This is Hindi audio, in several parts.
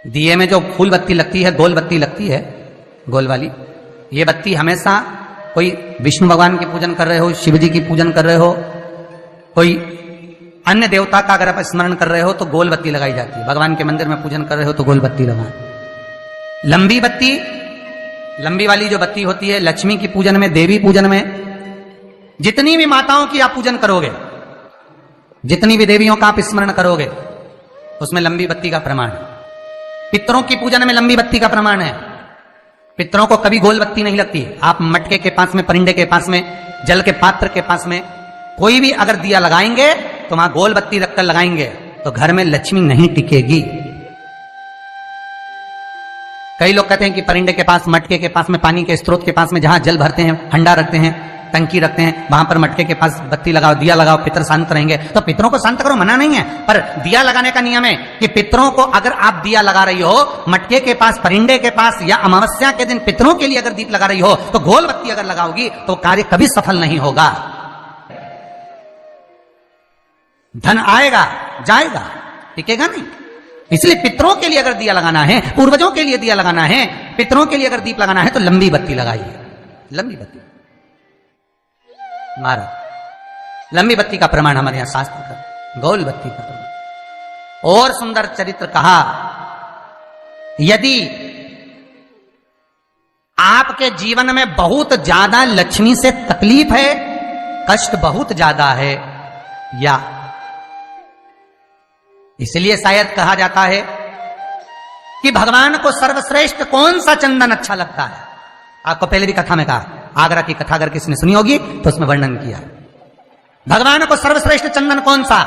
दिए में जो फूल बत्ती लगती है, गोल बत्ती लगती है, गोल वाली, ये बत्ती हमेशा कोई विष्णु भगवान की पूजन कर रहे हो, शिव जी की पूजन कर रहे हो, कोई अन्य देवता का अगर आप स्मरण कर रहे हो तो गोल बत्ती लगाई जाती है। भगवान के मंदिर में पूजन कर रहे हो तो गोल बत्ती लगाएं। लंबी बत्ती, लंबी वाली जो बत्ती होती है लक्ष्मी की पूजन में, देवी पूजन में, जितनी भी माताओं की आप पूजन करोगे, जितनी भी देवियों का आप स्मरण करोगे, उसमें लंबी बत्ती का प्रमाण है। पितरों की पूजन में लंबी बत्ती का प्रमाण है। पितरों को कभी गोल बत्ती नहीं लगती। आप मटके के पास में, परिंदे के पास में, जल के पात्र के पास में कोई भी अगर दिया लगाएंगे तो वहां गोल बत्ती रखकर लगाएंगे तो घर में लक्ष्मी नहीं टिकेगी। कई लोग कहते हैं कि परिंदे के पास, मटके के पास में, पानी के स्रोत के पास में जहां जल भरते हैं, हंडा रखते हैं, टंकी रखते हैं, वहां पर मटके के पास बत्ती लगाओ, दिया लगाओ, पितर शांत रहेंगे। तो पितरों को शांत करो, मना नहीं है, पर दिया लगाने का नियम है कि पितरों को अगर आप दिया लगा रही हो मटके के पास, परिंदे के पास, या अमावस्या के दिन पितरों के लिए अगर दीप लगा रही हो तो गोल बत्ती अगर लगाओगी तो कार्य कभी सफल नहीं होगा। धन आएगा जाएगा, टिकेगा नहीं। इसलिए पितरों के लिए अगर दिया लगाना है, पूर्वजों के लिए दिया लगाना है, पितरों के लिए अगर दीप लगाना है तो लंबी बत्ती लगाइए। लंबी बत्ती महाराज, लंबी बत्ती का प्रमाण हमारे यहां शास्त्र का, गोल बत्ती का प्रमाण। और सुंदर चरित्र कहा, यदि आपके जीवन में बहुत ज्यादा लक्ष्मी से तकलीफ है, कष्ट बहुत ज्यादा है, या इसलिए शायद कहा जाता है कि भगवान को सर्वश्रेष्ठ कौन सा चंदन अच्छा लगता है। आपको पहले भी कथा में कहा, आगरा की कथा अगर किसी ने सुनी होगी तो उसमें वर्णन किया। भगवान को सर्वश्रेष्ठ चंदन कौन सा,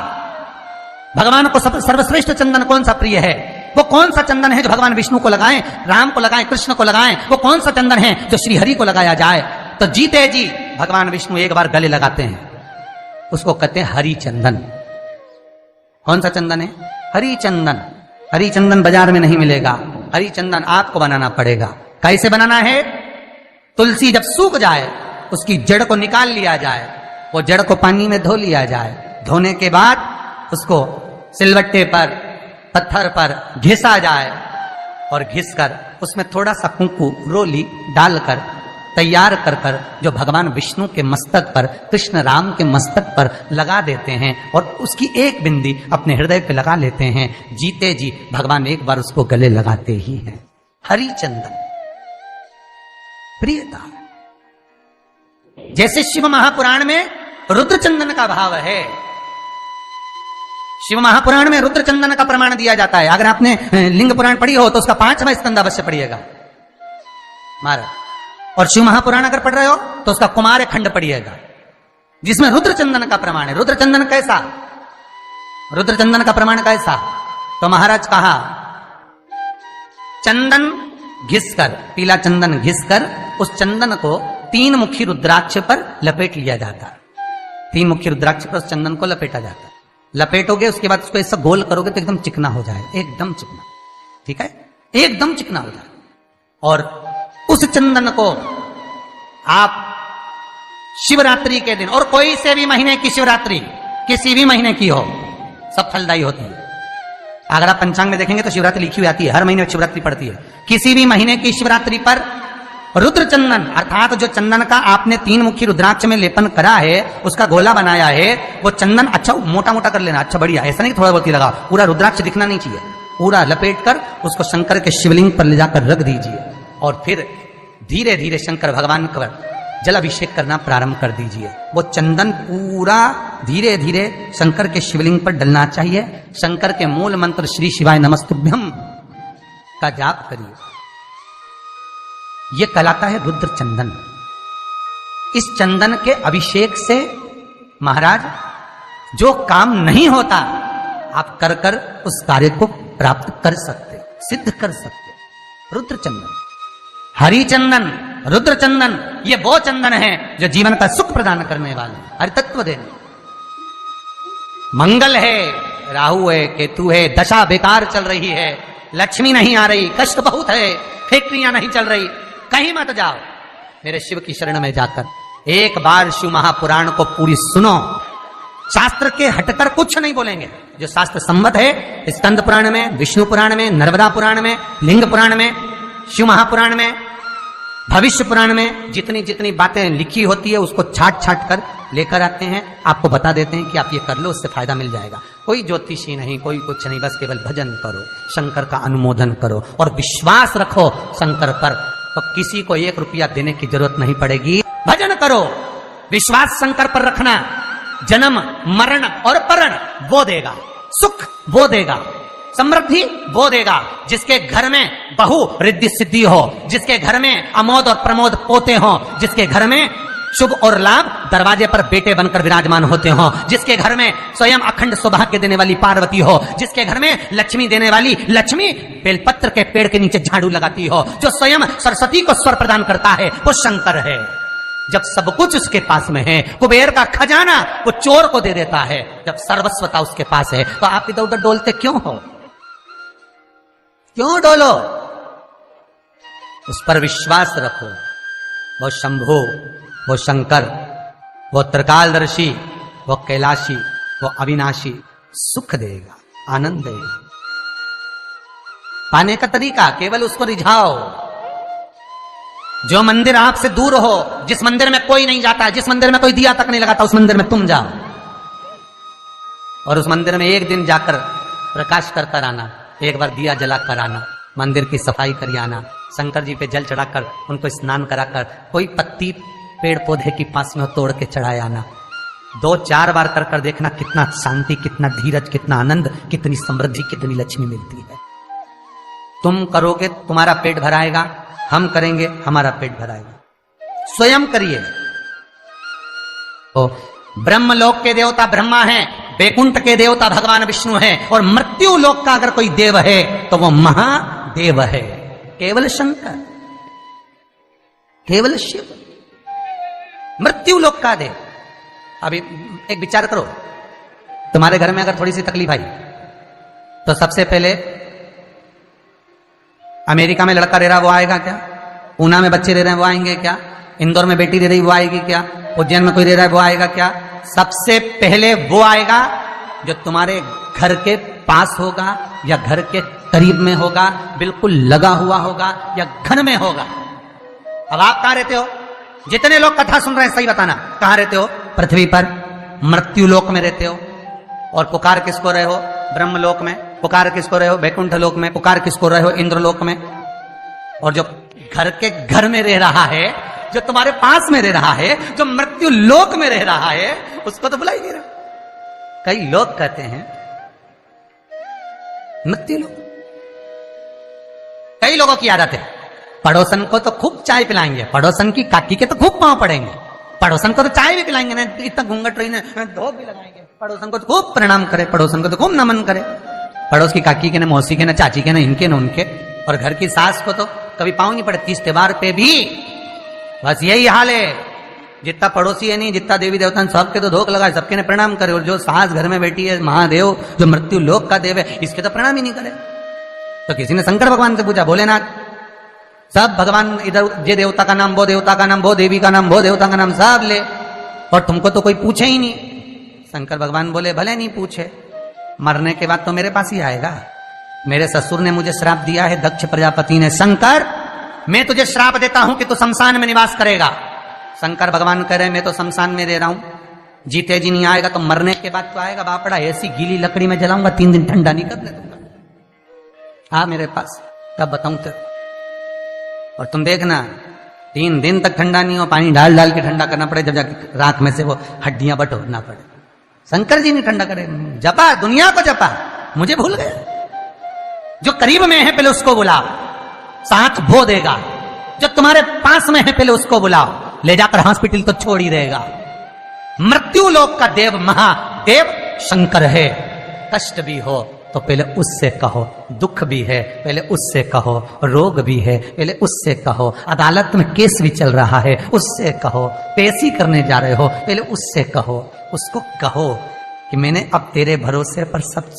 भगवान को सर्वश्रेष्ठ चंदन कौन सा प्रिय है, वो कौन सा चंदन है जो भगवान विष्णु को लगाएं, राम को लगाएं, कृष्ण को लगाएं, वो कौन सा चंदन है जो श्री हरि को लगाया जाए। तो जीते जी भगवान विष्णु एक बार गले लगाते हैं, उसको कहते हैं हरि चंदन। कौन सा चंदन है? हरि चंदन। हरि चंदन बाजार में नहीं मिलेगा, हरि चंदन आपको बनाना पड़ेगा। कैसे बनाना है? तुलसी जब सूख जाए उसकी जड़ को निकाल लिया जाए, वो जड़ को पानी में धो लिया जाए, धोने के बाद उसको सिलवट्टे पर, पत्थर पर घिसा जाए और घिसकर उसमें थोड़ा सा कुंकू, रोली डालकर तैयार कर कर जो भगवान विष्णु के मस्तक पर, कृष्ण राम के मस्तक पर लगा देते हैं और उसकी एक बिंदी अपने हृदय पे लगा लेते हैं। जीते जी भगवान एक बार उसको गले लगाते ही हैं। हरि चंदन प्रियता। जैसे शिव महापुराण में रुद्र चंदन का भाव है, शिव महापुराण में रुद्र चंदन का प्रमाण दिया जाता है। अगर आपने लिंग पुराण पढ़ी हो तो उसका 5वां स्कंद अवश्य पढ़िएगा महाराज, और शिव महापुराण अगर पढ़ रहे हो तो उसका कुमार खंड पढ़िएगा, जिसमें रुद्र चंदन का प्रमाण है। रुद्र चंदन कैसा? रुद्र चंदन का प्रमाण कैसा? तो महाराज कहा, चंदन घिसकर, पीला चंदन घिसकर उस चंदन को 3 मुखी रुद्राक्ष पर लपेट लिया जाता। 3 मुखी रुद्राक्ष पर उस चंदन को लपेटा जाता। लपेटोगे उसके बाद उसको ऐसा गोल करोगे तो एकदम चिकना हो जाए, एकदम चिकना, ठीक है, एकदम चिकना हो जाए। और उस चंदन को आप शिवरात्रि के दिन, और कोई से भी महीने की शिवरात्रि, किसी भी महीने की हो, सब फलदायी होती है। अगर आप पंचांग में देखेंगे तो शिवरात्रि लिखी हुई आती है, हर महीने शिवरात्रि पड़ती है। किसी भी महीने की शिवरात्रि पर रुद्र चंदन, अर्थात जो चंदन का आपने 3 मुखी रुद्राक्ष में लेपन करा है, उसका गोला बनाया है, वो चंदन अच्छा मोटा मोटा कर लेना, अच्छा बढ़िया, ऐसा नहीं थोड़ा बहुत ही लगा, पूरा रुद्राक्ष दिखना नहीं चाहिए। पूरा लपेट कर उसको शंकर के शिवलिंग पर ले जाकर रख दीजिए और फिर धीरे धीरे शंकर भगवान का जल अभिषेक करना प्रारंभ कर दीजिए। वो चंदन पूरा धीरे धीरे शंकर के शिवलिंग पर डलना चाहिए। शंकर के मूल मंत्र श्री शिवाय नमस्तुभ्यम का जाप करिए। यह कहलाता है रुद्र चंदन। इस चंदन के अभिषेक से महाराज जो काम नहीं होता आप कर कर उस कार्य को प्राप्त कर सकते, सिद्ध कर सकते। रुद्र चंदन, हरि चंदन, रुद्र चंदन, ये वो चंदन है जो जीवन का सुख प्रदान करने वाले, हरि तत्व देने। मंगल है, राहु है, केतु है, दशा बेकार चल रही है, लक्ष्मी नहीं आ रही, कष्ट बहुत है, फैक्ट्रियां नहीं चल रही, कहीं मत जाओ, मेरे शिव की शरण में जाकर एक बार शिव महापुराण को पूरी सुनो, शास्त्र के हटकर कुछ नहीं बोलेंगे। जो शास्त्र सम्मत है, स्कंद पुराण में, विष्णु पुराण में, नर्मदा पुराण में, लिंग पुराण में, शिव महापुराण में, भविष्य पुराण में जितनी जितनी बातें लिखी होती है उसको छाट छाट कर लेकर आते हैं, आपको बता देते हैं कि आप ये कर लो, उससे फायदा मिल जाएगा। कोई ज्योतिषी नहीं, कोई कुछ नहीं, बस केवल भजन करो, शंकर का अनुमोदन करो और विश्वास रखो शंकर पर, तो किसी को 1 रुपया देने की जरूरत नहीं पड़ेगी। भजन करो, विश्वास शंकर पर रखना, जन्म मरण और परण वो देगा, सुख वो देगा, समृद्धि वो देगा। जिसके घर में बहु रिद्धि सिद्धि हो, जिसके घर में अमोद और प्रमोद पोते हो, जिसके घर में शुभ और लाभ दरवाजे पर बेटे बनकर विराजमान होते हो, जिसके घर में स्वयं अखंड सौभाग्य देने वाली पार्वती हो, जिसके घर में लक्ष्मी देने वाली लक्ष्मी बेलपत्र के पेड़ के नीचे झाड़ू लगाती हो, जो स्वयं सरस्वती को स्वर प्रदान करता है वो शंकर है। जब सब कुछ उसके पास में है, कुबेर का खजाना वो चोर को दे देता है, जब सर्वस्वता उसके पास है, तो आप इधर उधर डोलते क्यों हो? क्यों डोलो? उस पर विश्वास रखो। वो शंभु, वो शंकर, वो त्रिकालदर्शी, वो कैलाशी, वो अविनाशी सुख देगा, आनंद देगा। पाने का तरीका केवल उसको रिझाओ। जो मंदिर आपसे दूर हो, जिस मंदिर में कोई नहीं जाता, जिस मंदिर में कोई दिया तक नहीं लगाता, उस मंदिर में तुम जाओ और उस मंदिर में एक दिन जाकर प्रकाश कर कर आना, एक बार दिया जला कर आना, मंदिर की सफाई कर आना, शंकर जी पे जल चढ़ाकर उनको स्नान कराकर कोई पत्ती पेड़ पौधे के पास में तोड़ के चढ़ाए आना। 2-4 बार कर कर देखना कितना शांति, कितना धीरज, कितना आनंद, कितनी समृद्धि, कितनी लक्ष्मी मिलती है। तुम करोगे तुम्हारा पेट भराएगा, हम करेंगे हमारा पेट भराएगा। स्वयं करिए। तो ब्रह्मलोक के देवता ब्रह्मा हैं, बैकुंठ के देवता भगवान विष्णु हैं, और मृत्यु लोक का अगर कोई देव है तो वो महादेव है, केवल शंकर, केवल शिव, मृत्यु लोक का देव। अभी एक विचार करो, तुम्हारे घर में अगर थोड़ी सी तकलीफ आई तो सबसे पहले अमेरिका में लड़का रह रहा वो आएगा क्या? पूना में बच्चे रह रहे हैं वो आएंगे क्या? इंदौर में बेटी रह रही वो आएगी क्या? उज्जैन में कोई रह रहा है वो आएगा क्या? सबसे पहले वो आएगा जो तुम्हारे घर के पास होगा या घर के करीब में होगा, बिल्कुल लगा हुआ होगा या घर में होगा। अब आप कहां रहते हो? जितने लोग कथा सुन रहे हैं सही बताना, कहां रहते हो? पृथ्वी पर मृत्यु लोक में रहते हो। और पुकार किसको रहे हो? ब्रह्मलोक में। पुकार किसको रहे हो? बैकुंठ लोक में। पुकार किसको रहे हो? इंद्रलोक में। और जो घर के घर में रह रहा है, जो तुम्हारे पास में रह रहा है, जो मृत्यु लोक में रह रहा है, उसको तो बुला ही नहीं रहा। कई लोग कहते हैं मृत्यु लोक। कई लोगों की आदत है, पड़ोसन को तो खूब चाय पिलाएंगे, पड़ोसन की काकी के तो खूब पांव पड़ेंगे, पड़ोसन को तो चाय भी पिलाएंगे ना, इतना घूंघट रही ना, धोप भी लगाएंगे, पड़ोसन को तो खूब प्रणाम करे, पड़ोसन को तो खूब नमन करे, पड़ोस की काकी के ना, मौसी के ना, चाची के ना, इनके ना उनके। और घर की सास को तो कभी पाँव नहीं पड़े, 30 त्योहार पे भी बस यही हाल है। जितना पड़ोसी है नहीं, जितना देवी देवता सबके तो धोख लगाए, सबके ने प्रणाम करे। और जो सास घर में बैठी है, महादेव जो मृत्यु लोक का देव है, इसके तो प्रणाम ही नहीं करे। तो किसी ने शंकर भगवान से पूछा, भोलेनाथ सब भगवान इधर, ये देवता का नाम, वो देवता का नाम, वो देवी का नाम, वो देवता का नाम सब ले, और तुमको तो कोई पूछे ही नहीं। शंकर भगवान बोले, भले नहीं पूछे, मरने के बाद तो मेरे पास ही आएगा। मेरे ससुर ने मुझे श्राप दिया है, दक्ष प्रजापति ने, शंकर मैं तुझे श्राप देता हूं कि तू शमशान में निवास करेगा। शंकर भगवान कह रहे, मैं तो शमशान में दे रहा हूं, जीते जी नहीं आएगा तो मरने के बाद तो आएगा। बापड़ा ऐसी गीली लकड़ी में जलाऊंगा, 3 दिन ठंडा नहीं करने दूंगा। हाँ मेरे पास, कब बताऊं तेरे। और तुम देखना 3 दिन तक ठंडा नहीं हो, पानी डाल डाल के ठंडा करना पड़े, जब जाके रात में से वो हड्डियां बटोरना पड़े। शंकर जी ने ठंडा करे, जपा दुनिया को जपा, मुझे भूल गए। जो करीब में है पहले उसको बुलाओ, साथ वो देगा। जो तुम्हारे पास में है पहले उसको बुलाओ, ले जाकर हॉस्पिटल तो छोड़ ही देगा। मृत्यु लोक का देव महादेव शंकर है। कष्ट भी हो तो पहले उससे कहो, दुख भी है पहले उससे कहो, रोग भी है पहले उससे कहो, अदालत में केस भी चल रहा है उससे कहो, पेशी करने जा रहे हो पहले उससे कहो। उसको कहो कि मैंने अब तेरे भरोसे पर सब